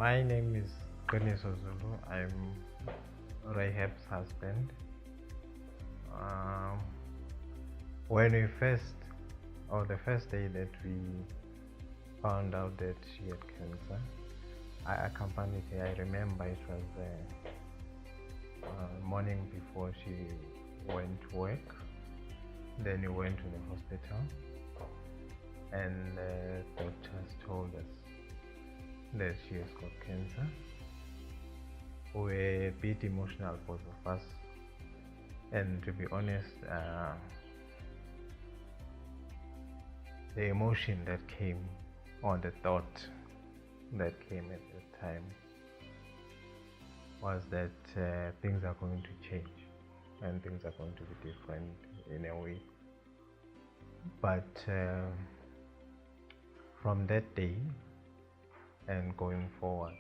My name is Zulu. I'm Rahab's husband. When we the first day that we found out that she had cancer, I accompanied her. I remember it was the morning before she went to work. Then we went to the hospital, and doctors told us that she has got cancer. We were a bit emotional, both of us, and to be honest, the emotion that came, or the thought that came at the time, was that things are going to change and things are going to be different in a way. But from that day and going forward,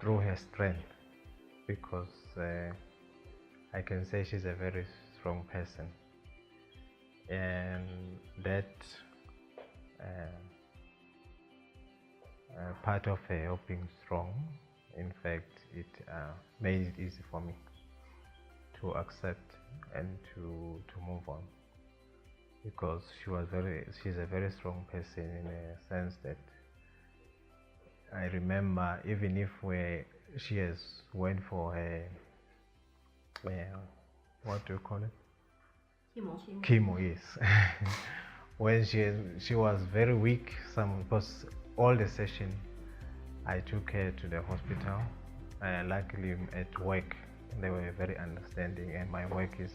through her strength, because I can say she's a very strong person, and that part of her being strong, in fact, it made it easy for me to accept and to move on, because she's a very strong person, in a sense that I remember, even if she has went for her what do you call it? Chemo, yes. When she was very weak, because all the session I took her to the hospital. Luckily at work they were very understanding, and my work is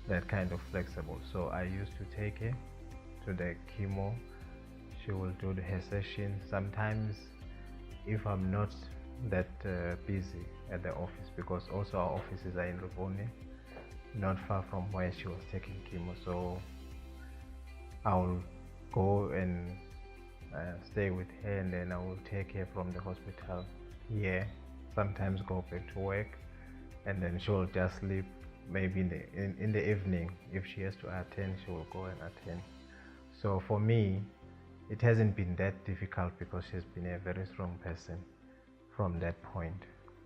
that kind of flexible, so I used to take her to the chemo. She will do her session. Sometimes if I'm not that busy at the office, because also our offices are in Ruvone, not far from where she was taking chemo, so I'll go and stay with her, and then I will take her from the hospital here, sometimes go back to work, and then she will just sleep. Maybe in the evening, if she has to attend, she will go and attend. So for me, it hasn't been that difficult, because she's been a very strong person from that point.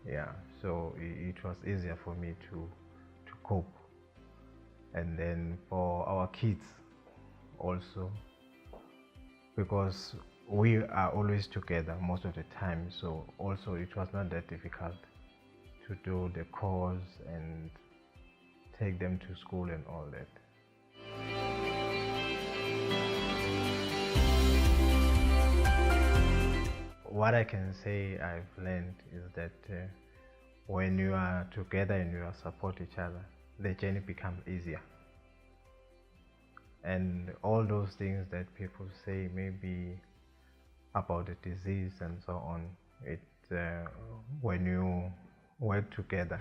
Yeah, so it was easier for me to cope. And then for our kids also, because we are always together most of the time, so also it was not that difficult to do the calls and take them to school and all that. What I can say I've learned is that when you are together and you support each other, the journey becomes easier. And all those things that people say maybe about the disease and so on, when you work together,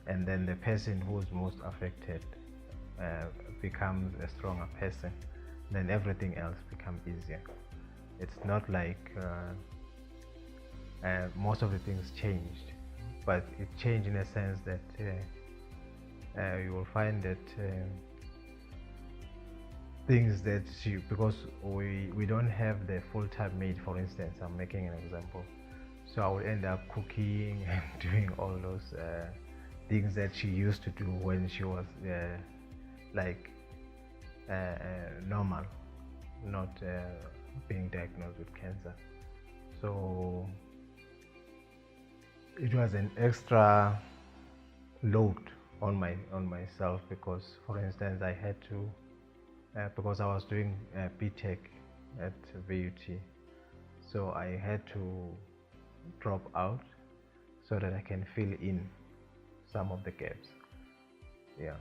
and then the person who's most affected becomes a stronger person, then everything else becomes easier. It's not like most of the things changed, but it changed in a sense that you will find that things that because we don't have the full-time maid, for instance, I'm making an example, so I will end up cooking and doing all those things that she used to do when she was normal, not being diagnosed with cancer. So it was an extra load on myself, because for instance I had to because I was doing BTech at VUT, so I had to drop out so that I can fill in some of the gaps. Yeah.